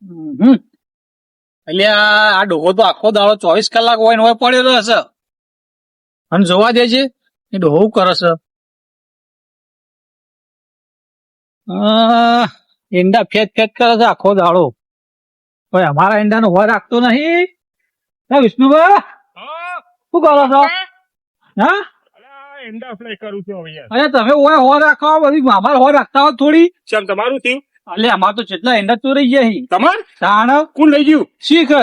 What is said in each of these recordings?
હમ એટલે આ ડોહો તો આખો દાડો 24 કલાક હોય ને હોય પડેલો હશે. અને જોવા દે છે એ ડોહો શું કરે છે. ઈંડા ફેટ ફેટ કરે છે આખો દાડો. કોઈ અમારા ઈંડાનો હોય રાખતો નહીં. વિષ્ણુભાઈ હા, શું કરો છો? હા એંડા ફ્રાય કરું છું હવે યાર. અરે તમે હોય હો રાખો બધી અમારે હો રાખતા હોય થોડી. ચમ તમારું થયું? એટલે અમારે તો જેટલા ઈંડા ચોરી ગયા છે. તમાર તાણ કોણ લઈ ગયું? શીખ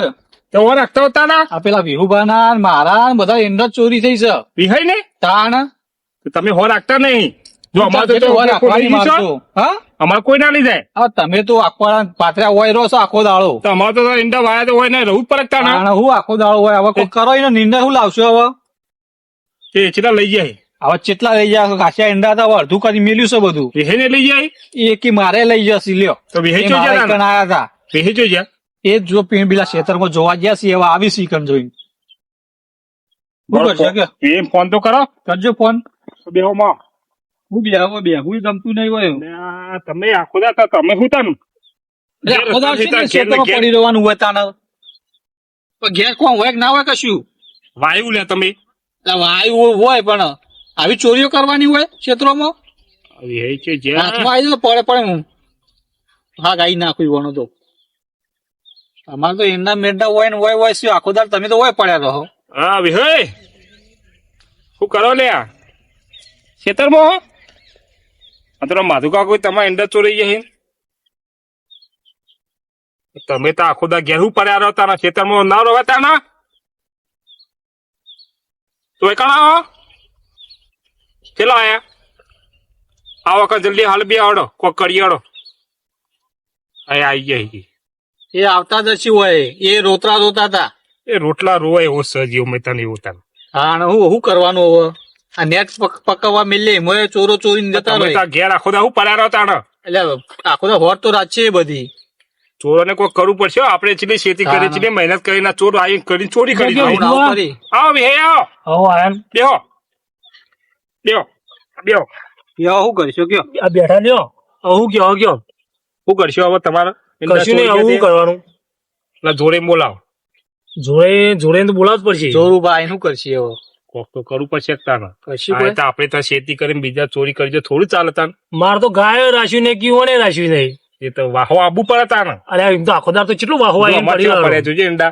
તો ઓર રાખતા હતા ના આ પેલા વિહુભાના ને મારા ને બધા ઈંડા ચોરી થઈ છે. વિહાઈ ને તાણ તો તમે હો રાખતા નહીં. જો અમાર તો હો રાખવાની કોઈ લઈ મારતો. ગયું છે. હા અમાર કોઈ ના લઈ જાય. આ તમે તો આખો પાત્રા હોય રહો છો આખો દાડો. તો અમાર તો ઈંડા વાયા તો હોય ને રહું જ પડકતા ના. તાણ હું આખો દાડો હોય હવે કોઈ કરો ને નિંદા શું લાવશો હવે. તે ચેટલા લઈ જાય? હવે ચેટલા લઈ જાય કાશિયા ઈંડા તો હવે અડધું કરી મેલ્યું છે બધું. વિહાઈ ને લઈ જાય એ કે મારે લઈ જશે લ્યો. તો વિહાઈ એ ચો મારા જ્યાં ઈકણ આયા હતા. વિહાઈ ચો જ્યાં એ જો પીણ પેલા ખેતરમાં જોવા ગયા છે એવા આવી સીકણ જોઈને. શું કરશે કે એ ફોન તો કરો. કરજો ફોન. બેહો માં હું બેહું ગમતું નહીં હોય. તમે આખો દા તમે શું તાનું એટલે આખો દાડો છે ને ખેતરમાં પડી રહેવાનું હોય તાને. પણ ઘેર કોણ હોય કે ના હોય કશું. વાયુ લે તમે એટલે વાયુ હોય પણ આવી ચોરીઓ કરવાની હોય ક્ષેત્રોમાં. વિહાઈ છે જ્યાં હાથમાં આવી પડે પડે હું હા ગાઈ નાખું વણો તો. અમારે તો ઈંડા મેંડા હોય ને હોય શું આખો દાડ તમે તો હોય પડ્યા રહો. હા વિહાઈ શું કરો લે આ ખેતરમાં હો? આ માધુ કાકો તમારા ઈંડા ચોરી ગયા છે. તમે તો આખો દા ઘેર પડ્યા રહો તારા ખેતરમાં ના રહો તાના તો એ કણા ચલો આયા આ વખત જલ્દી હાલ બી આવડો કોક કરી આવડો. અહીંયા આવી ગયા એ આવતા જ હશે હોય એ રોતરા રોતા હતા. એ રોટલા રોવાય એવો સજીવ મેં તને એવું તાન હા અને હું કરવાનું હવે આ નેટ પકવવા મિલે મોય ચોરો ચોરી જતા તમે રહે. તો ઘેર આખો દા હું પડ્યા રહો તાણ એટલે આખો તો હોર તો રાત છે બધી. ચોરોને કોઈ કરવું પડશે હો. આપણે ચીલી ખેતી કરી ચીલી મહેનત કરીને ચોર આવી કરીને ચોરી કરી આવું દીધી. ના કરી. આવો વિહાઈ આવો બેહો બેહો બેહો યો શું કરશો કયો આ બેઠા લ્યો હું કયો શું કરશો હવે તમારે કશું નહીં આવું કરવાનું એટલે જોડે બોલાવો જોડે તો બોલાવવું જ પડશે ચોરું ભાઈ શું કરશે હવે કોક તો કરવું પડશે તાને. કશું આ તો આપણે તો ખેતી કરીને બીજા ચોરી કરી થોડું ચાલે તાન. મારે તો ગાય રાખ્યું ને કીવો ને રાખ્યું નહીં એ તો વાહો આબુ પડે તાને. અરે એમ તો આખો દાર તો કેટલું વાહો આવી અમારે કેવા પડ્યા જોજે ઈંડા.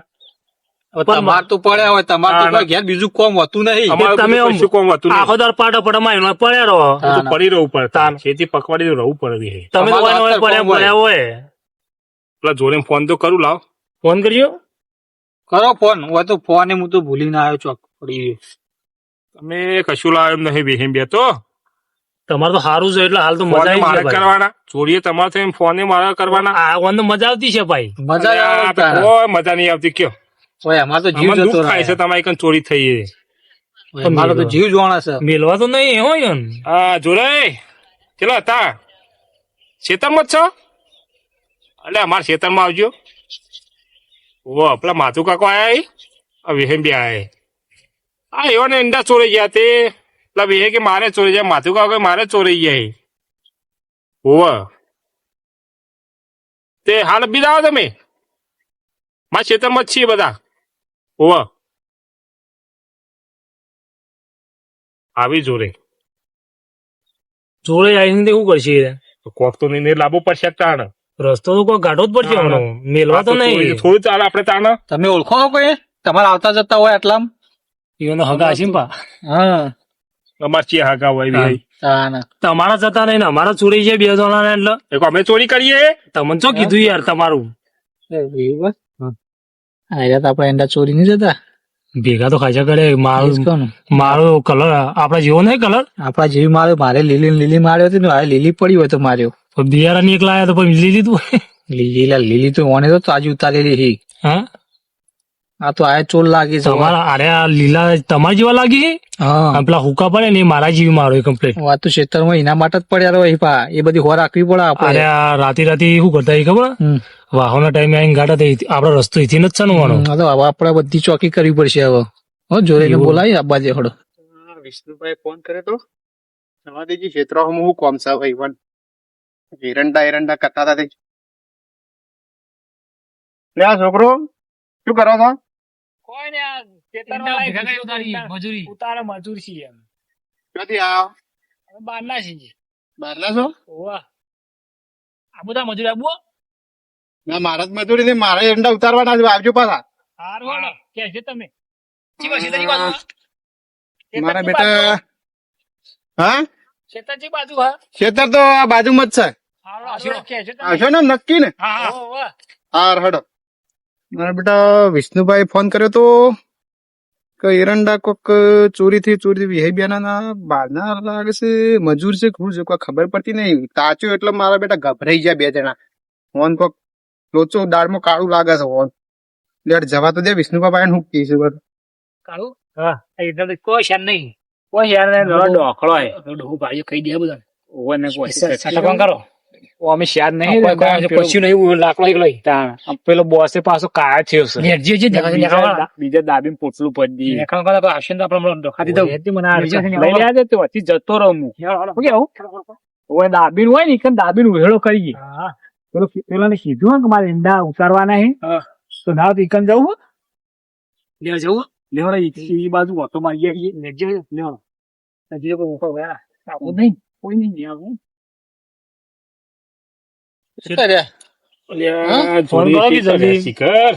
તમાર તો પડ્યા હોય તમાર તો કોઈ ઘેર બીજું કોમ હોતું નહીં. અમારે તમે બીજું કશું કામ હોતું નહીં. આખો દાર પાટા પડામાં પડ્યા રહો એ તો પડી રહેવું પડે તાન. ખેતી પકવાડી તો રહેવું પડે વિહાઈ. તમે તો તમારે હોય અત્યારે પડ્યા કોમ હોય પેલા જોડે ફોન તો કરું લાવ. ફોન કર્યો કરો ફોન હોય તો ફોન હું તો ભૂલી ના આવ્યો ચોક પડી ગયો. તમે કશું લાવ એમ નહીં વિહાઈ બે તો તમારે તો સારું છે એટલે હાલ તો મજા ફોને આવી મારે છે ભાઈ. કરવાના ચોરીએ તમારે થઈને ફોને મારે કરવાના. આ ફોન તો મજા આવતી છે ભાઈ. મજા આવે તારા. કોઈ મજા નહીં આવતી કયો. ઓય અમાર તો જીવ આમાં જતો દુઃખ થાય છે રહે. તમારી કન ચોરી થઈ છે. ઓય, અમારો તો જીવ જોણા છે. મેલવા તો નહીં હોય ને હા જોરે ચલો હતા ખેતરમાં જ છો એટલે અમારા ખેતરમાં આવજો. ઓ પેલા માથુ કાકો આયા વિહેમ બી આયા. હા એવો ને ઈંડા ચોરી ગયા તે પેલા વિહે કે મારે ચોરી જાય માથુ કાકો કે મારે ચોરી ગયા. ઓવ તે હાલ બી આવો તમે મારા ખેતરમાં જ છીએ બધા. ઓવ આવી જોરે જોડે આવીને શું કરશે કોક તો નહીં લાવવો પડશે તાણ. રસ્તો તો કોઈ ગાઢો જ પડશે હમણાં. મેલવા તો નહીં થોડું ચાલે આપણે તાણ. તમે ઓળખો છો કોઈ તમારે આવતા જતા હોય એટલામ. એનો હગા હશે ને પા હા અમાર ચી હાકા હોય ભાઈ. તાના. તમારા જતા નહીં ને અમારા ચોરી છે 2 જણા ને એટલે એક અમે ચોરી કરીએ તમને શું કીધું યાર તમારું આયરા તો આપડે ઈંડા ચોરી નહીં જતા. ભેગા તો ખાચા કરે મારો કલર આપડા જેવો નહીં કલર આપડા જેવી માર્યો મારે લીલી માર્યો હતી ને આ લીલી પડી હોય તો માર્યો. બિયારા ની એક લાયા તો પછી લીધી તું લીલી તો ઓને તો તાજી ઉતારેલી હી. હા આ તો આ ચોર લાગી છે. તમારા અરે આ લીલા તમારા જેવા લાગી હા અને પેલા હુકા પડે ને એ મારા જેવી મારો કમ્પ્લીટ. વાત તો ખેતરમાં એના માટે જ પડ્યા રહો પા એ બધી હોર રાખવી પડે અરે આપડે. આ રાતે શું કરતા એ ખબર વાહોના ટાઈમે આવીને ગાડા આપડો રસ્તો એથી જ છે ને મારો. તો હવે આપડે બધી ચોકી કરવી પડશે હવે. હો જોડે બોલાવી આપવા જે હડો. વિષ્ણુભાઈ ફોન કરે તો જવા દેજી ક્ષેત્રમાં હું કોમ છે ભાઈ એરંડા કરતા હતા તે લે આ છોકરો શું કરો છો? કોઈ ને આ ખેતરમાં મજૂરી ઉતારે મજૂર છીએ એમ. ક્યાંથી આવો? અમે બહારના છીએ. બહારના છો? ઓવા. આ બધા મજૂર આબુ ના મારા જ મજૂરી નહીં, મારે એંડા ઉતારવાના છે, આવજો પાછા. હારું હોડો કે છે તમે ચીવા સીતાજી બાજુ મારા બેટા હા સીતાજી બાજુ હા ખેતર તો આ બાજુમાં જ છે. હારું કે છે તમે આવશો ને નક્કી ને? હા ઓવા. હાર હડો. મારા બેટા વિષ્ણુભાઈ ફોન કર્યો તો કે એરંડા કોક ચોરીથી વિહેબિયાના બહારના લાગે છે, મજૂર છે, શું છે, કોઈ ખબર પડતી નહીં. તાચ્યો એટલે મારા બેટા ગભરાઈ ગયા બે જણા. ફોન કોક લોચો દાળમાં કાળું લાગે છે ફોન. લેટ જવા તો દે વિષ્ણુભાઈ શું કહીશું બસ. કાળું હા એટલે તો કોઈ શાન નહીં કોઈ યાર ને ડોખળો હે ડોહુ ભાઈઓ કહી દે બધા ઓવે ને કોઈ સટકણ કરો ઓ અમે શાન નહીં પછી નહીં લાકડો એક લઈ પેલો બોસે પાછો કાયા થયો છે નેરજી જે બીજા દાબીને પોટલું પડી નેકણ કરો તો આશન તો આપણે ડોખાતી દઉં મને લઈ લે આજે તો હતી જતો રહું હું શું કેવું ઓવે દાબીન હોય ને કે દાબીન ઉહેળો કરીએ પેલાને કીધું કે મારે ઈંડા ઉતારવાના હે તો ના તો ઈકન જવું લે જવું લેવડો ઈ બાજુ ઓટો મારી ગયા લેજો લેવડો હજી કોઈ મોકો ગયા આવું નહીં કોઈ નહીં આવું ફોન કરો કે જલ્દી. શિખર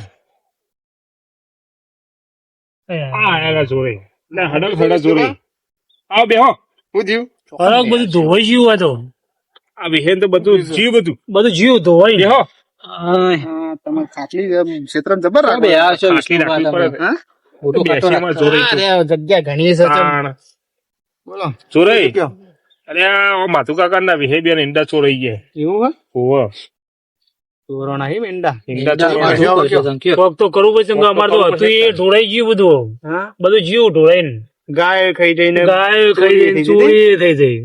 જોડે હડલ જોડે આવ બેહો શું થયું? ફરક બધું ધોવાઈ ગયું હોય તો આ વિહેન તો બધું જીવ બધું જીવ ધોવાઈ બેહો હા, તમે ખાટલી ક્ષેત્રમાં જબર રાખો. આટલી રાખવી પડે. હા? બેસીમાં જોડે જગ્યા ઘણી છે બોલો જોડે કયો? અરે આ માથુ કાકા ના વિહે બેન ઈંડા ચોરાઈ ગયા એવું હે? ઓવા ચોરો નહીં ઈંડા. ઈંડા પગ તો કરવું પડશે કેમ કે અમારે તો હતું એ ઢોળાઈ ગયું બધું હા? બધું જીવ ઢોળાઈને ગાય ખાઈ જઈને ગાય ખાઈ જઈને ચોરી થઈ જાય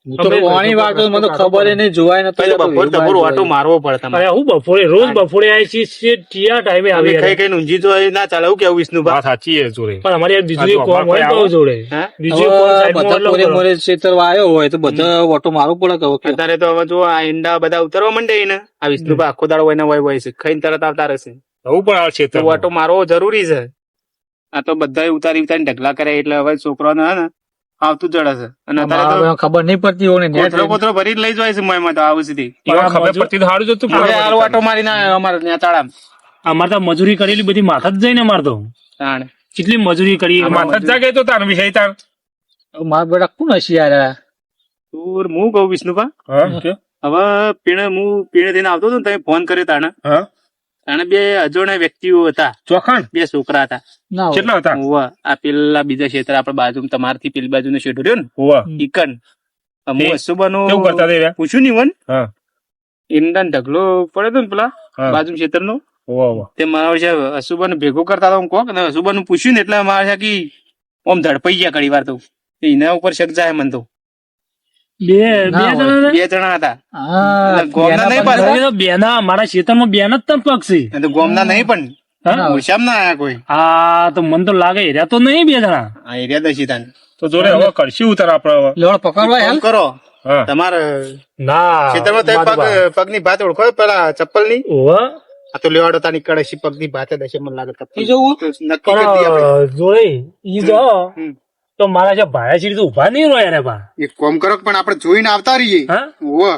પાણી વાળતો મને તો ખબર ય નહીં, જોવાય નતો બપોર તપોર વાટો મારવો પડે તમારે. અરે હું બપોરે રોજ બપોરે આવી છીએ ટીયા ટાઈમે આવી ખાઈ ખાઈ ઊંઘી તો ના ચાલે. એવું કેવું વિષ્ણુભા? વાત સાચી છે જોડે પણ અમારે યાર બીજું એક કોમ હોય તો જોડે હે? બીજું એક કોમ સાઈડમાં બધા એટલે પોરે કરો. મોરે ક્ષેત્ર વાયો હોય તો બધા ઓટો મારવો પડે કે હવે અત્યારે તો હવે જો આ ઈંડા બધા ઉતરવા માંડે ને, આ વિષ્ણુભા આખો દાડો હોય છે, ખાઈને તરત આવતા રહેશે. જવું પણ આ તો વાટો મારવો જરૂરી છે. આ તો બધા ઉતારી ઉતારી ઢગલા કરે એટલે હવે છોકરાને હે ને આવતું જડે છે. અને અત્યારે તો ખબર નહીં પડતી હોય ને કોથળો કોથળો ભરી લઈ જાય છે મોયમાં તો આવું સીધી. ખબર પડતી તો સારું જતું હવે આ વાટો મારી ના અમારે નેતાળામાં. અમારે તો મજૂરી કરેલી બધી માથા જ જાય ને અમારે તો તાણે. કેટલી મજૂરી કરી માથા જ જાગે તો તાર વિષય તાર મારા બેટા કોણ હશે યાર તું હું કહું વિષ્ણુભા, હા હવે પીણે થઈને આવતો હતો ને તમે ફોન કર્યો તાણે. હા તાણે બે અજોણા વ્યક્તિઓ હતા, ચોખાણ બે છોકરા હતા. ના હોય. કેટલા હતા ઉવ્વ. આ પેલા બીજા ક્ષેત્ર આપડે બાજુ તમારથી પેલી બાજુ નો શેઠ રહ્યો ને ઓવા ઈકન. હું એ અશુબાનું કેવું કરતા હતા એવા? પૂછ્યું નહીં વન હા ઈંડા ઢગલો પડ્યો હતો ને પેલા હા. બાજુ ક્ષેત્ર નો, ઓવા તે મારા છે અશુબાને ભેગો કરતા હતા. હું કોક ને અશુબાનું પૂછ્યું ને એટલે મારા છે કે ઓમ ધડપાઈ ગયા ઘણી વાર તો એના ઉપર શક જાય મને તો. બે ના હોય. જણા બે જણા હતા. હા, એટલે ગોમના નહીં બેના પાછા. બેના મારા ખેતરમાં બેન જ તમ પગ છે એ તો ગોમના નહીં પણ હા? ઓછામાં ના આયા કોઈ. હા તો મને તો લાગે હેર્યા તો નહીં બે જણા આ એરિયા દશી તાન તો જોડે હવે કરશી ઉતાર આપડે હવે લેવડ પકડવા ફોન હેલ કરો હા તમારે ના ક્ષેત્રમાં તમે પગની ભાત ઓળખો પેલા ચપ્પલ ની. ઓવા આ તો લેવાડો તાની કડે છે પગની ભાત દશે મને લાગે ચપ્પલ. ઈ જોવું? તો નક્કી કરી દઈએ આપણે. પણ જોડે ઈ જો હમ. તો મારા જે ભાયા છે તો ઉભા નહીં રહ્યા રે બા એક કોમ કરો પણ આપણે જોઈને આવતા રહીએ. હા ઓવે.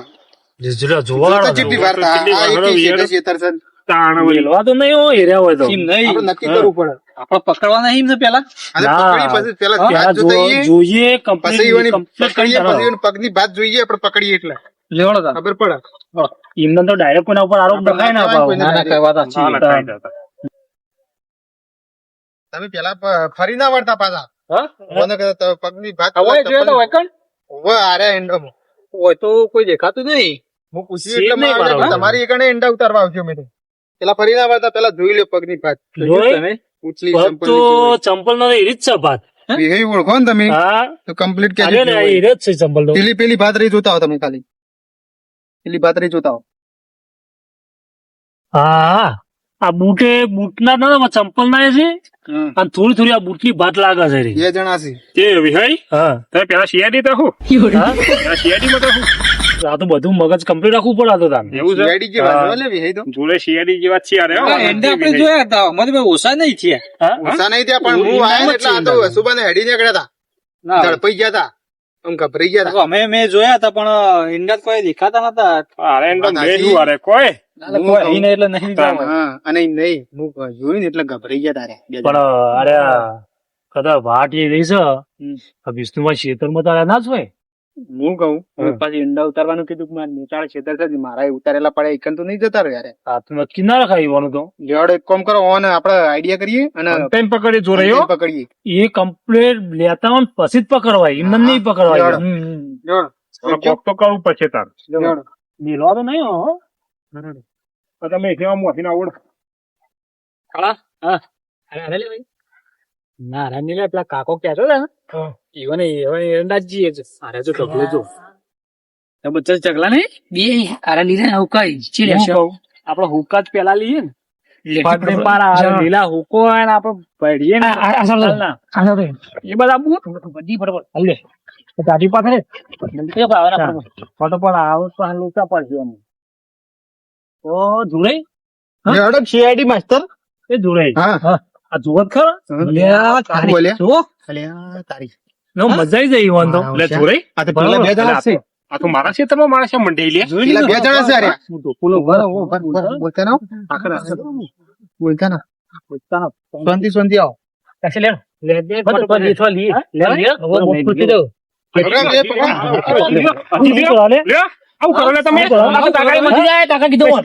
જોવા તો જેટલી વાર આ એક ક્ષેત્ર છે. તાણ મેલવા તો નહીં હોય હેર્યા હોય તો એમ નહીં આપણે નક્કી કરવું પડે. આપડે પકડવાના એમ ને પેલા અને ના. પકડી પછી પેલા પેલા ભાત જોતા જોઈએ પછી એવાની કમ્પ્લીટ પકડીએ પછી એની પગની ભાત જોઈએ આપણે પકડીએ એટલે લેવડો તા ખબર પડે. એમને તો ડાયરેક્ટ કોઈના ઉપર આરોપ આપણે લખાય ના ના પાવ કહેવાય ના ના કઈ વાત સાચી. તમે પેલા ફરી ના વળતા પાછા. હા? મને કહે તો પગની ભાત હવે જોયો તો વેકણ ઓવે આરે એંડોમાં. હોય તો કોઈ દેખાતું નહીં. હું પૂછ્યું સીધ એટલે નહીં મારે પાડો. તમારી એકને એંડા ઉતારવા આવજો મેં તો. પેલા ફરી ના વળતા પેલા જોઈ લો પગની ભાત. જોઈ? તમે ઉછલી પગ ચંપલ તો ચંપલ નો એરી જ છે ભાત વિહે ઓળખો ને તમે હા તો કમ્પ્લીટ અરે ને કે એરી જ છે ચંપલ નો પેલી ભાત રહી જોતા હો તમે ખાલી પેલી ભાત રહી જોતા હો. હા આ બૂટના ના ચંપલ ના છે અને થોડી થોડી આ બૂટની ભાત લાગે છે રે. બે જણા છે. તે વિહય હા તમે પેલા શિયાળી તો હું હા? પેલા શિયાળીમાં તો હું આ તો બધું મગજ કમ્પ્લીટ રાખવું પડે આ તો તાર એવું છે ગાડી જેવા છે, લે વિહાઈ તો જોડે શિયાળી જેવા જ છે યાર આ એંડા આપણે જોયા હતા અમારે ભાઈ ઓછા નહીં થયા ઓછા નહીં ત્યાં પણ હું આયા ને એટલે આ તો વસુબાને હેડી નીકળ્યા હતા ના ઝડપાઈ ગયા હતા આમ ગભરાઈ ગયા હતા અમે મેં જોયા હતા પણ ઈંડા કોઈ દેખાતા નતા અરે એમ તો મેલું અરે કોઈ કોઈ અહીં એટલે નહીં જવાનું. હા અને નહીં હું જોયું ને એટલે ગભરાઈ ગયા તારે પણ અરે કદાચ વાટ એ રહી છે આ વિષ્ણુભાઈ ખેતરમાં તારે ના જ હોય હું કહું પાછી ઈંડા ઉતારવાનું કીધું કે મારે નીચાણ છેતર છે મારા ઉતારેલા પડે એકન તો નહીં જતા રહ્યો યાર આ તો નક્કી ના રખાય એવાનું તો લેવડો એક કામ કરો ઓન આપડે આઈડિયા કરીએ અને ટાઈમ પકડી જોડે હો પકડીએ એ કમ્પ્લીટ લેતા હોય ને પછી જ પકડવાય એમને નહીં પકડવાય લેવડો. લેવડો. કોક તો કરવું પડશે તાર લેવડો. મેલવા તો નહીં હો તો તમે એકલા મોથી ના ઓળખ ના રાની લે પેલા કાકો કહેતો ને ઈવન એરંડાજી જ અરે જો ઢગલો જો તો બચ્ચા ચગલા ને બે આરા લીધા ને હુકાઈ ચી લેશો આપણે હુકા જ પેલા લઈએ ને પાટે પારા લીલા હુકો અને આપણે પડીએ ને એ બધા બૂટ બધી બરાબર હલે તારી પાસે કે ભાવના ફોટો પણ આવો તો હાલુકા પડજો અમને ઓ જોડે લેવડો સીઆઈડી માસ્ટર એ જોડે હા આ જોત ખરો તારી બોલ્યા જો અલ્યા તારી નો મજા આવી જાય ઈવન તો એટલે જોડે આ તો પેલા બે જણા છે આ તો મારા ક્ષેત્રમાં મારા છે મંડઈ લે પેલા બે જણા છે અરે બોલો બોલતા ના આખરા બોલતા ના શાંતિ આવો કશે લે લે દે ફોટો પર લીધો લી લે લે પૂછી દો લે આવું કરો લે તમે આ તો કાકાએ મજૂરી આયા કાકા કીધું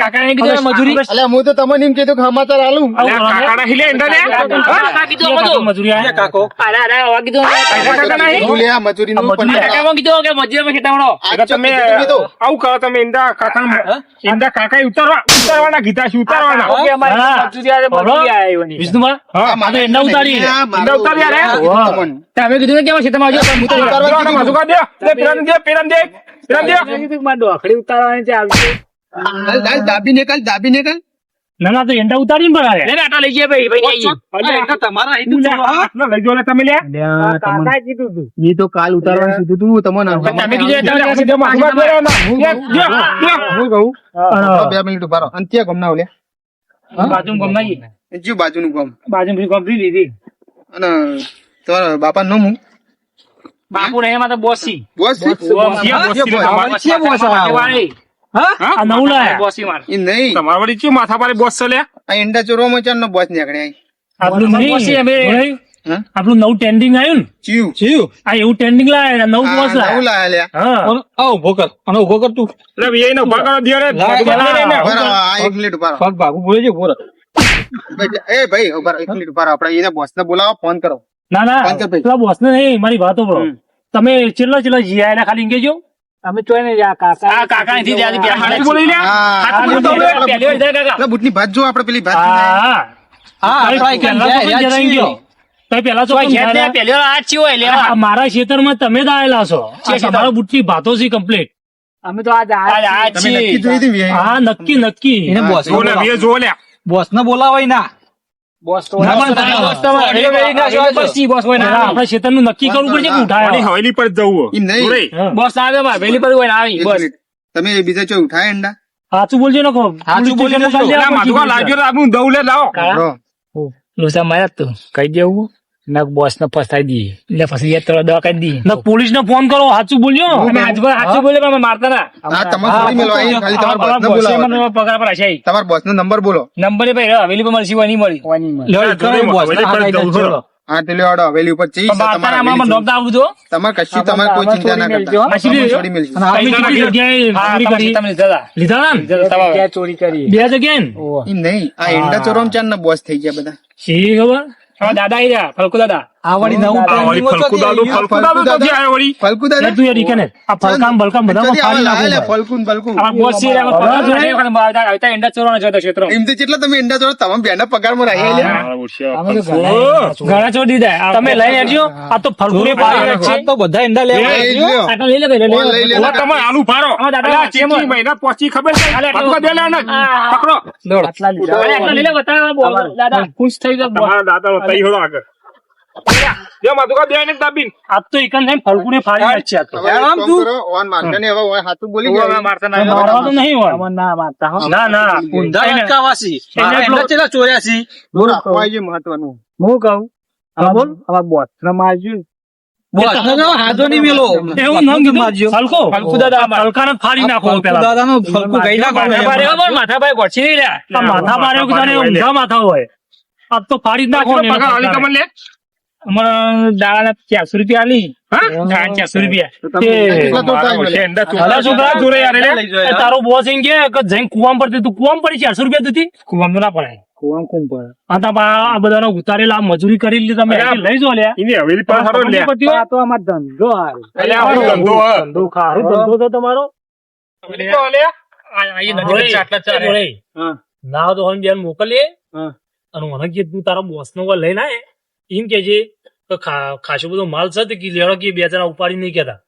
કાકાને કીધું મજૂરી અલ્યા હું તો તમને એમ કીધું કે સમાચાર આલું કાકાના हिले એંડા લે કાકા કીધું મજૂરી આયા કાકો કાકા નહીં બોલ્યા મજૂરી નું પણ તમે આવું કરો તમે ઈંડા કાકા ઉતારવાના ગીતા છે ઉતારવાના વિષ્ણુમાં હા, આ તો એંડા ઉતારી ઈંડા ઉતારી યાર તમે કીધું કે છે તમારે ઉતારવાના મજૂકા દે પેરાન દે ડોખડી ઉતારવાની છે આવશે દાબી નીકળ ના ના તો એંડા ઉતારીને ભરાય લઈ ગયા ભાઈ તમારા લઈ જો લે તમે લે કાકા કીધું તું એ તો કાલ ઉતારવાનું કીધું તું તમને તમે કીધું હું કહું 2 મિનિટ ઉભા રહો અને ત્યાં ગમના ઓલે બાજુ ગમાઈ જીવ બાજુનું ગામ બાજુ ગમતી લીધી અને તમારા બાપા નું હું બાપુ ને એમાં તો બોસી બોસ આ નવું લાયા બોસી માર એ નહીં તમારા વળી ચિયો માથા પારે બોસ છે લે આ ઈંડા ચોરવામાં ચાર નો બોસ નીકળ્યા આપણું નહીં હા? આપણું નવું ટ્રેન્ડિંગ આવ્યું ને ચીવ આ એવું ટ્રેન્ડિંગ લાયા નવું બોસ નવું લાયા લાયા લ્યા હા આ ઉભો કર અને ઉભો કર તું એટલે એ નો ભાગો દિયો રે બરાબર, આ 1 મિનિટ ઉભા રહો પગ ભાગું બોલે છે બોલ એ ભાઈ ઉભા રહો 1 મિનિટ ઉભા રહો આપણે એને બોસ ને બોલાવો ફોન કરો ના ના પંકજ ભાઈ. પેલા બોસ ને નહીં મારી વાતો બરો તમે ચેટલા જીયા ખાલી કેજો અમે ચોય ને કાકા અહીંથી જ્યાંથી બોલી લે એટલે બુટની ભાત જો આપણે પેલી ભાત હા પેલા તો મારા ખેતરમાં તમે જ આવેલા છો તમારા બુટ્ટી ભાતો છે કમ્પ્લીટ અમે તો તમે નક્કી જોઈ હતી વિહાઈ? હા નક્કી એને બોસ જો લે વે જો લે બોસ ને બોલાવાય ના આપણા ખેતર નું નક્કી કરવું પડશે કે વળી ઉઠાય હવેલી પર જવું એમ નહીં. જોડે. બોસ આવે વેલી પર એક મિનિટ. તમે બીજા ચો ઉઠાય અંડા સાચું બોલજો ને સાચું બોલીને જો. લે માથું લાગ્યો તો આપણું દઉં લે લાવો બરો. લોસા માર્યા તું કહી દેવું ના બોસ ને ફસાઈ દઈએ એટલે પછી યાત્રા દવા કરી દઈએ પોલીસ ને ફોન કરો સાચું બોલજો સાચું બોલે પણ મારતા ના આ તમારે થોડી મેલવા આવી, ખાલી તમારા બોસને બોલાવો. પગાર પર હશે તમારા બોસનો નંબર બોલો નંબર ભાઈ હવેલી પર મળશે હોય નહીં મળી લ્યો, જોડે બોસ વળી પર જવું છે. હા તે લ્યો, આડો હવેલી ઉપર જઈ તમારે હવેલી ડોક્ટર આવું તો તમારે કશું તમારે કોઈ ચિંતા ના કરતા મશીની છોડી મેલજો. અને તમે કેટલી જગ્યાએ ચોરી કરી લીધા ને ચોરી કરી બે જગ્યાએ ને એમ નહીં, આ ઈંડા ચોરવામાં ચાર ના બોસ થઈ ગયા બધા. શી ખબર દાદા આવી રહ્યા ફલકો દાદા આ વળી નવું આ વળી ફલકુ દાદુ તો આયો વળી ફલકુ દાદા તું યાર ઈકને આ ફલકામ બલકામ બધા જલ્દી આવો, ફાડી લાવે લે, નાખો ફલકુન બલકુન. બોસ છે એંડા ચોરવાનો છે ક્ષેત્ર એમ તો જેટલા તમે ઈંડા ચોરો તમામ બેના પગારમાં રહી લ્યા. ઘણા ચોર દીધા તમે લઈ આવજો આ તો ફલકુ પાડી છે તો બધા ઈંડા લેવા એ જ લ્યો. આટલા લઈ લે લઈ ફોન લઈ લે. તમે આલુ ફારો હા, દાદા, અલા, ચેટલી મહિના પહોંચી ખબર છે પકડો દે લે ને પકડો આટલા લઈ લે બતાવો દાદા ખુશ થઈ જાવ તમારા દાદા તઈ હોડો આગળ જો માધુકા બે ને દાબીન આજ તો એકન થઈને ફલકુને ફાડી નાખશે આ તો. હવે એક કામ કરો, ઓન મારશે ને, હવે ઓય હાથું બોલી ગયા. મારતા મારવા તો નહીં હોય. ના મારતા હો. ના ના ઊંધા એને- અટકાવાસી. એને મારા એટલો- એમને ચેલા ચોર્યા છે? બોલ, રાખવા આવી છે મહત્વનું. હું કહું અમારા બોસ ને મારજો. બોસને જો હાથો નહીં મેલો. એવું નામ કીધું? મારજો. ફલકો ફલકુ દાદા. ફલકાને ફાડી નાખો ફલકુ પેલા. દાદાનો ફલકુ ગઈ નાખો. માથાભાઈ ગોઠી નહીં રહ્યા. આ માથા મારે એવું કીધું ને ઊંધા માથા હોય. આજ તો ફાડી જ નાખો ને પગાર આલી તમને લે અમારા દાડાના 400 રૂપિયા આલી. હા? હા, 400 રૂપિયા. કેટલા તો મારા time વચ્ચે મળે? એંડા અલા છોકરા, જોડે યાર લે. લઈ જાઓ એ તારો બોસ એમ કે જઈને કુવામાં પડતી તું કુવામાં પડી 400 રૂપિયા દીધી કુવામાં તો ના પડાય. કુવામ કોણ પડે? આ તો આ બધાનો ઉતારેલા મજૂરી કરી લીધી તમે અલા, લઈ જો લ્યા. એની હવેલી પર હારો લે આ તો અમાર ધંધો હારો. એટલે આ ધંધો હ. ધંધો ખારો ધંધો તો તમારો. હવેલી પર લે જોડે. હા. ના તો હમ બેન મોકલીએ હા. અને મને કે તું તારા બોસ નો લઈને આય એમ કે છે તો ખાસો બધો માલ છે તે કે લેડો કે બે જણા ઉપાડી નહીં કેતા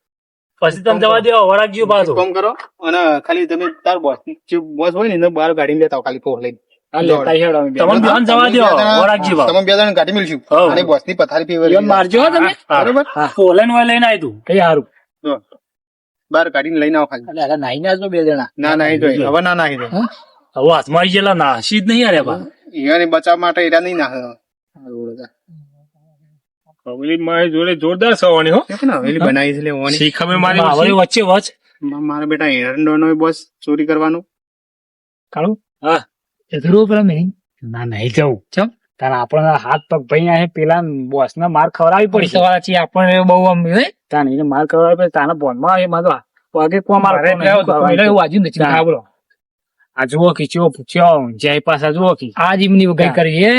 પછી તમે જવા દો વળાકજો પાછો. કામ કરો અને ખાલી તમે તાર બોસ જે બોસ હોય ને એને બહાર ગાડી લેતા આવો, ખાલી ફોર લઈને. આ લેતા હેડો અમે બે. તમને ધ્યાન જવા દો વળાકજી બાપ. તમે બે જણ ગાડી મળશું હઉ. અને બોસ ની પથારી ફેરવી ઈવન મારજો હો તમે. બરોબર. પોલેન્ડ વાય લઈને આય તું કઈ હારું. જો, બહાર ગાડીને લઈને આવો ખાલી. અલે અરે નાઈને આવજો બે જણા. ના નાહી જોઈ, હવે ના નાહી જોઈ. હવે હાથમાં આવી ગયેલા નાસી જ નહીં અરે બા. ઈયાને બચાવ માટે એરા નહીં નાહે. હવેલી મારી જોડે જોરદાર સવાની હો દેખો ને હવેલી બનાવી છે લેવાની. શીખ હવે મારી હવે વચ્ચે વચ મારા બેટા એરંડોનો બોસ ચોરી કરવાનું. કાળું હા. જરૂર પેલા નહીં ના નહીં જવું. ચમ તારે આપણા હાથ પગ ભાઈ આ પેલા બોસ ને માર ખવડાવી પડી છે. આપણને બહુ આમ તાને એને માર ખવડાવી પડે તાના બોનમાં આવે મારો પગે કો માર આ જુઓ કે ચો પૂછ્યો જય પાછા જુઓ કે આજ એમની વગાઈ કરી હે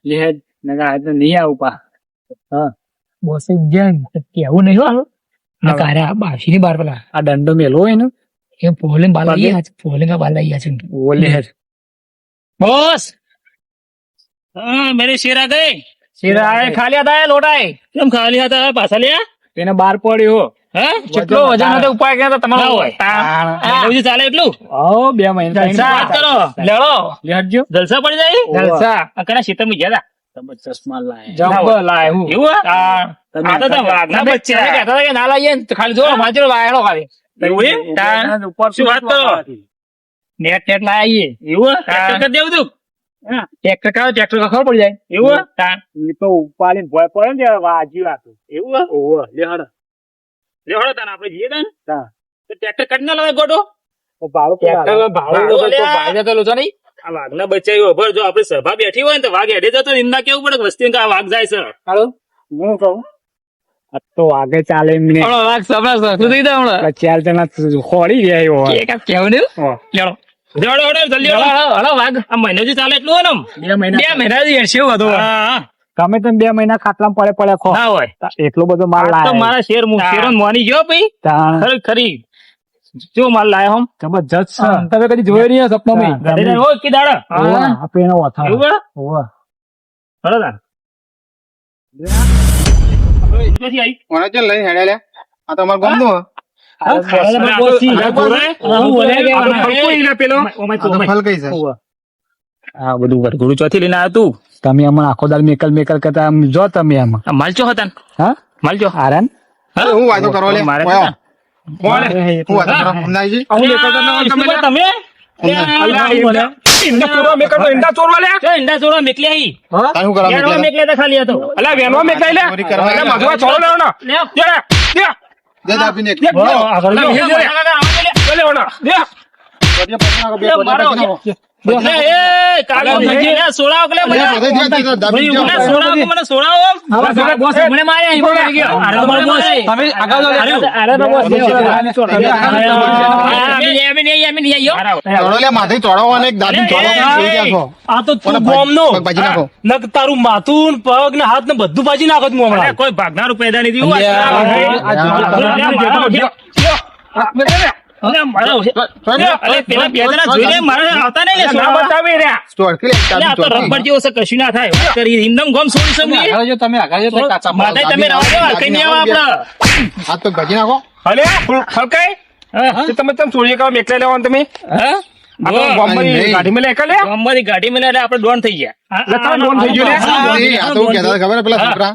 લે નકા આજ તો નહીં આવું પા. બોસે કેવું નહીં હાલો નકારા બાસી ની બાર પેલા આ દંડો મેલો હોય ને એ પોલે બાલ પોલે કા બાલ આવી છે ઓલે બોસ हाँ मेरे शेर आ गए શેર આય ખાલી હતા એ લોટાય કેમ ખાલી હતા પાછા લ્યા તેને બાર પડ્યો હે કેટલો વજન હતો ઉપાય ગયા તમારો બધું ચાલે એટલું ઓ 2 મહિના વાત કરો લેડો લેટજો જલસા પડી જાય જલસા. આ કના ખેતર માં ગયા ચશ્મા લાય જબ્બ લાય હું એવું આ તો વાઘના બચ્ચા કહેતા હતા કે ના લાવીએ ને તો ખાલી જો માજરો વાયડો ખાલી એવું એમ? ઉપર શું વાત કરો? નેટ નેટ લાવીએ એવું ટ્રેક્ટર કરી દેવું તું ટ્રેક્ટર કાઢો ટ્રેક્ટર ખબર પડી જાય એવું એ તો ઉપાડીને ભોય પડે ને ત્યારે વાજ્યું હતું એવું ઓહો લે હડ લેવડો તાન આપણે જઈએ તાન હા. તો ટ્રેક્ટર કાઢી ના લાવે ગોડો ભાડું ભાડું ભાડું અલ્યા. ભાઈ જતો લો નહીં આ વાઘના બચ્ચા એવો ભર જો આપણે સભા બેઠી હોય ને તો વાઘ હેડે જતો એમના કેવું પડે કે વસ્તી આ વાઘ જાય છે હાલો હું કહું આ તો આગળ ચાલે એમને વાઘ સભા શું થઈ જાય ચાર જણા ખોડી જાય એવો એક આપ કેવું ને લેડો દેડો હડો જલ્દી હડો વાઘ આ મહિનો જે ચાલે એટલું હોય ને 2 મહિના 2 મહિના જે હેડશે એવું હતું હા તમે તો 2 મહિના ખાટલામાં પડે પડે ખો ના હોય એટલો બધો માલ આ તો લાય મારા શેર શેરો મોની ગયો ભાઈ ખરી ખરી જો માલ લાયો હમ જબરજસ્ત છે તમે કદી જોયો નહીં સપનામાં ઘરે હો કે દાડા આપે એનો ઓથા એવું બરા ઓવા હડો તાન ક્યાંથી આવી મને ચાલ લઈને હેડ્યા લે. આ તો અમારું ગામનું હે. પેલો આ તો ફલ કઈ છે? આ બધું વરઘોડું ચોથી લઈને આવ્યો તું તમે આમાં આખો દાળ મેકલ મેકલ કરતા આમ જો તમે આમાં આ માલચો હતા હા માલચો આરાન અરે હું વાતો કરો લે. મારે ઓય, કોણ હું વાતો કરો. અમનાજી? તમે ઈંડા ચોરવા મેકડો ઈંડા ચોરવા લે ઈંડા ચોરવા મેકલી આવી તારે શું કરવા યાર મેકલ્યા? મેકલે તો ખાલી હતો અલા વેનવા મેકાઈ લે ચોરી કરવા અલા માધવા છોડો લેવો ના લે દે દે આપીને એક. આગળ જો. લે લેવો ના દે પોતે પકડી નાખો, બે પોતે મારો. પકડી નાખો. એ કાલે મને સોડાવ કે બે પોતે દે, દે, દે, દાબી મને જાઓ. સોડાવ કે મને સોડાવ બોસ મને માર્યા અહીં બોલ ગયો અરે તો મારો બોસ તમે આગળ જો અરે તો બોસ ચોળો લે, માથે ચોળો અને એક દાબી ચોળો જોઈ ગયા છો. આ તો તું ઓલા ગોમ નો પગ ભાજી નાખો. નક તારું માથું ને પગ ને હાથ ને બધું ભાજી નાખો તું હમણાં કોઈ ભાગનારું પેદા નહીં ચોળકી લે, દાબી ચોળકી. રબર જેવો છે કશું ના થાય વાત કરી ઇન્દમ ગમ છોડી સમજી આગળ જો તમે આગળ જો કાચા માથે તમે રહો છો કઈ નહીં આવે આપડે હાથ પગ ભાજી નાખો. અલે હલકાઈ તમે તમે ચોરી કરવા મેકલા લેવા તમે હા આ તો ગામમાં ગાડીમાં લે એકલે ગામમાંથી ગાડી મળે એટલે આપડે ડોન થઈ ગયા લખા ડોન થઈ ગયો લે આ તો હું કહેતા હતા ખબર હે પેલા છોકરા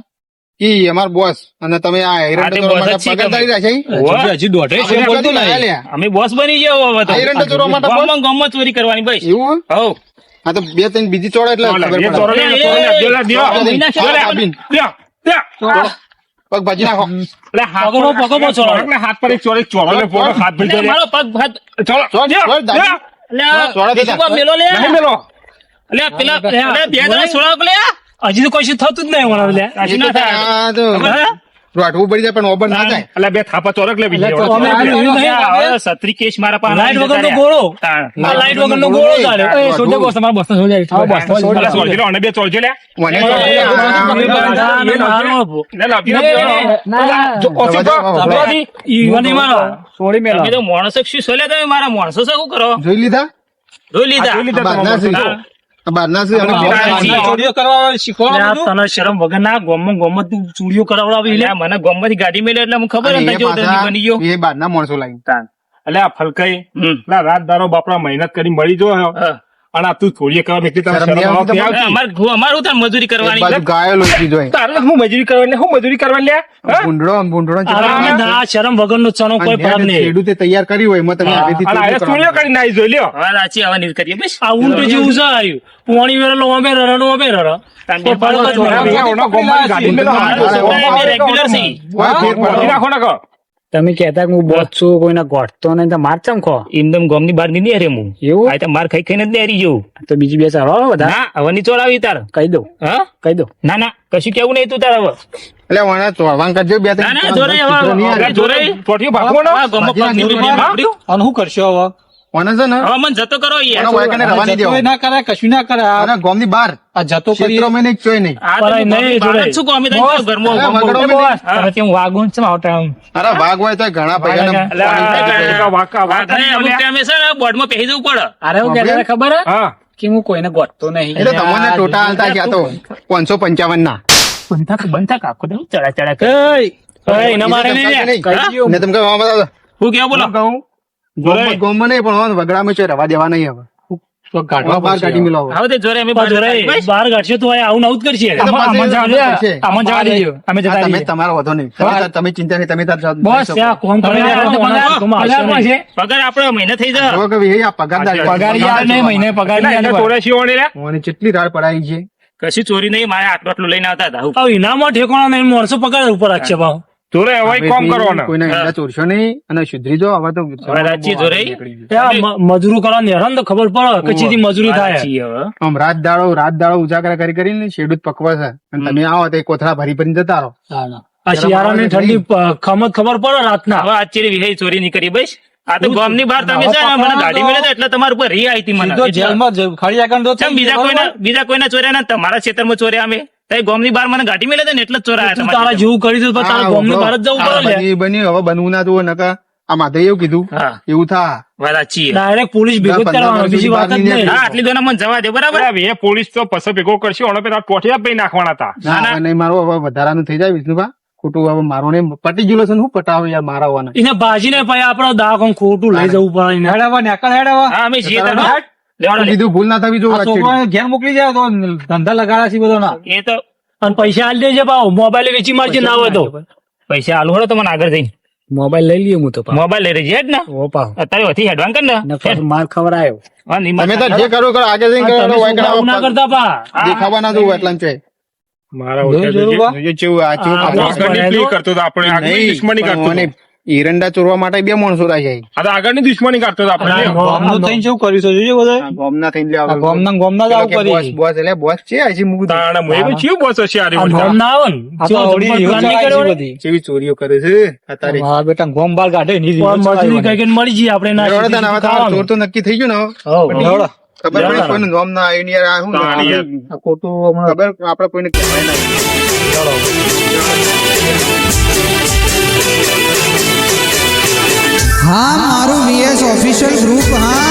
ઈ અમાર બોસ અને તમે આ આ એરંડા તે ચોરવા boss જ માટે છીએ પગારદારી તમે. રાખી હજી દોઢે આપણે બોલતું નહીં લ્યા. અમે બોસ બની ગયા હવે તો. આ એરંડા ચોરવા માટે બોસ? ગામમાં ચોરી કરવાની ભાઈ. એવું હે? હઉ. આ તો બે ત્રણ બીજી ચોરા એટલે ખબર બે પડે. ચોરો લે, ચોરો લે, દ્યો લે, દ્યો. ચોરો દઈ. નાખી. ચોરો કાપીને. દ્યો, દ્યો. પગ ભાજી નાખો. લે, હાથ પકડો, પર- પકડો, ચોરો. લે, હાથ પર એક ચોરો, એક ચોરો લે, પોરો, હાથ ભરી દે લે. મારો પગ ભાત. ચોરો, ચોર, દ્યો, ચોર, દાદી. દ્યો. અલ્યા, ચોરો દેતા. બીજું કોઈ મેલો લે. નહીં મેલો. અલ્યા, પેલા અલ્યા, બે જણા છોડાવો લે. હજી તો કશું થતું જ નહીં મને લે. એ તો આ તો રોટવું પડી જાય પણ ઓબર ના જાય. અલે, બે થાપા ચોરક લે બીજી એટલે જોડે. અમે આવ્યું નહીં. હવે સત્રી કેસ મારા પાસે લાઈટ આવી વગરનો જતા ગોળો. રહ્યા. આ લાઈટ વગરનો ગોળો ચાલે. એ, સોજે બોસ તમારા બોસ સોજે અલે, ચોરજી લો, અને બે ચોરજી લે. મને એ, તો એ, આ- એ, બધા ને મારો. લે, લાવી દે, ના, જો, ઓછી તો, ના. ઈ મને મારો. સોડી મેલો તમે તો માણસો શું સોલ્યા તમે મારા માણસો શું કરો જોઈ લીધા જોઈ લીધા જોઈ લીધા બહારના છે. તમારા આ બહારના છે અને હા, બે હા. ચોરીઓ કરવા શીખવા તને શરમ વગર ના ગોમમાં તું ચૂડીઓ કરાવડાવી લે મને ગોમમાંથી ગાડી મેળે એટલે મને ખબર અને હતી એ જો પાછા બની ગયો એ બહારના માણસો લાવી અલે, આ ફલકાઈ હમ. લા, રાત દારો બાપડા મહેનત કરી મળી જો હા. અને આ તું ચોરીએ કરવા નીકળી તને શરમ નહીં શરમ આવતી આવતી? અમારું તાર મજૂરી એક કરવાની બાજુ ગાયો લોચી જોઈ તારે હું મજૂરી કરવાની હું મજૂરી કરવાની લે હા? ભૂંડડો આરામ ના શરમ વગરનો ચનો કોઈ પાપ નહીં ખેડૂતે તૈયાર કરી હોય એમાં તમે હવેથી અને આ ચોરીઓ ચોરીઓ કરવા. કરીને આવી જોઈ લ્યો હવે સાચી આવા નીર કરીએ બસ આ ઊંટ જેવું છે આવ્યું પોણી વેરેલો અમે રરણો અમે રર તો પડો જ આ મળે. ઓનો ગોમમાં ગાડી મેલો મારો હાથ. છોકરો એ રેગ્યુલર છે હોય ફેર પડો. ગોળી નાખો ને કહો. તમે કહેતા કે હું બોસ છું કોઈના ગોઠતો નહીં તો માર ચમ ખો એમદમ ગોમની બહાર નહીં રે હું એવું આ તો માર ખાઈ ખાઈને જ નેરી જવું તો બીજી બે ચાલો બધા ના હવે ની ચોરાવી તાર કહી દઉં હા કહી દઉં ના ના કશું કેવું નહીં તું તાર હવે એટલે વાણા ચોરવાન કરજો બે ના ના જોરે હવે નહીં આવે. હવે જોરે ચોટીઓ ભાગવાનો? આ ગોમમાં પગ નીકળી બાપડ્યું. અને શું કરશો હવે વાણા છે ને હવે મને જતો કરો યાર વાણા વાયકાને રવા નહીં દેવો. ના કરે કશું ના કરે અને ગામની બહાર આ જતો ક્ષેત્રોમાં નહીં ચોય નહીં આ તો પરાય નહીં, ગોમની બહાર જ જોરે. છું કો, અમે તો અહીં ઘરમાં અરે, ગોમમાં વગડો ઉભા. નહીં. હા. હું વાગું છે આવતા અરે ભાગ હોય તો ઘણા પૈસાને અલે, પાણી આ- વાકા, વાકા અને નહીં અમુક લે. ટાઈમે છે ને બોર્ડમાં પહેરી જવું પડે અરે હું કહેતા હતા ખબર હે? હા કે હું કોઈને ગોઠતો નહીં એટલે તમને ટોટા હાલતા ગયા તો 555 ના બંધા કાકો દઉં ચડા ચડા કરે. એય, ના મારે નહીં લે. નહીં. હા? ને તમે કહો, આમાં બતાવો. હું કેવું બોલો ગામમાં ગામમાં નહીં પણ વગડામાં ચોય રવા દેવા નહીં હવે આમાં બહાર કાઢી મેલો હવે. હવે તે જોરે અમે બહાર કાઢશે તો આવું આવું જ કરશે એ તો પાછું આમાં જવા દે. છે. આમાં જવા દેજો. અમે જતા હા, તમે રહીએ. તમારો વધો નહીં તમે ચિંતા નહીં તમે તાર જાઓ. બોસ ત્યાં કોમ કરે પગાર છે પગાર આપણો મહિને થઈ જાય જો કે ભાઈ આ પગારદાર પગાર યાર નહીં મહિને પગાર એટલે યાર એને નહીં. ચોર્યાસી ઓણી લે. મને કેટલી રાડ પડાઈ છે કશી ચોરી નહીં મારે આટલું આટલું લઈને આવતા હતા હવે ઇનામમાં ઠેકાણા નહીં માણસો પગાર ઉપર રાખશે ભાવ ચોરે હવે કોમ કરવાનો કોઈને હેડા ચોરશો નહીં અને સુધરી જો હવે તો હવે રાજ્ય જો રહી. મજૂરો કરવાની હેરાન તો ખબર પડે કે ચીથી મજૂરી થાય સાચી હવે. આમ રાત દાડો ઉજાગરા કરી કરીને શેડૂત પકવા છે અને તમે આવો તો એ કોથળા ભરી ભરીને જતા રહો આ શિયાળાની ઠંડી ખમત ખબર પડે રાતના હવે આચરી વિહય ચોરી નહીં કરી બસ આ તો ગામની બહાર તમે છે ને, મને ગાડી મળે એટલે તમારા ઉપર રી આવી હતી મને ચમ બીજા કોઈના ચોર્યા ના તમારા ક્ષેત્રમાં ચોર્યા અમે તઈ ગામની બહાર મને ગાડી મળે ને એટલે જ ચોરાયા તું તમારા તારા જેવું કરી દે તો તારા ગામની બહાર જ જવું પડે લે. બન્યું હવે બનવું ના જુઓ નકા આ માધે એવું કીધું હા એવું થા વાત સાચી છે. ડાયરેક્ટ પોલીસ ભેગું જ કરવાનો બીજી વાત જ નહીં હા આટલી દોના મને જવા દે બરાબર અરે, એ પોલીસ તો પછી ભેગો કરશે ઓનો પેલા ટોટિયા પઈ નાખવાના હતા ના હવે નહીં મારું હવે વધારાનું થઈ જાય વિષ્ણુભા ખોટું હવે મારું નહીં પટી ગયું છે ને હું પટાવે યાર મારા હોવાના એને ભાજીને પછી આપડે દાખલ ખોટું લઈ જવું પડે એને. હા અમે છીએ તાર હા. લેવાડો લે. કીધું ભૂલ ના થવી જો ઘેર મોકલી જાય તો ધંધા લગાડા છે બધો ના એ તો અને પૈસા આલી દેજે ભાવ મોબાઈલ વેચી મારજે ના હોય તો પૈસા આલુ હળો તમને આગળ જઈને મોબાઈલ લઈ લઈએ હું તો પાછો. મોબાઈલ લઈ રહી જ ને ઓ પાવ અત્યારે વધી હેડવાન કર ને પાછું માર ખબર આવ્યો હા, નિમા તમે તાર જે કરો કરો આગળ જઈને તમે કરો વાય છોકરાઓ ના કરાવો. કરતા પા દેખાવા ના જોવું એટલા છે મારા ઓછા જોજે. જોઈએ કેવું આ કેવું આ પાછળ. આગળની play કરતો હતો આપણે આગળની નહીં, દુશ્મની પણ કરતો મને હતો. એરંડા ચોરવા માટે બે માણસો રાખ્યા છે. આ તો આગળની દુશ્મની કરતો હતો આપણે લ્યો. ગામનું થઈને શું કર્યું છે જોજો બધા આ ગામના થઈને લે આવે. ગામના જ આવું પેલો કે કરી બોસ બોસ એટલે બોસ છે હજી મુકું તાણે હું એવું ચિયું બોસ હશે આ આ રીવડતા? નોમ ના આવે ને આ તો ચેવો આવડી ધૂળ યોજના નહીં કર્યો ને. બધી કેવી ચોરીઓ કરે છે અત્યારે હા બેટા ગોમ બાર કાઢે ની પણ મજૂરી કઈ કઈ મળી જઈએ આપણે ના લેવડો તને હવે તમારો ચોર તો નક્કી થઈ ગયું ને હવે. લેવડો. ખબર પડી કોઈનું નામ ના આવ્યું ને યાર આ શું તાણી યાર. આ ખોટું હમણાં ખબર આપણે કોઈને કહેવાય ના હા મારું વીએસ ઓફિશિયલ ગ્રુપ હા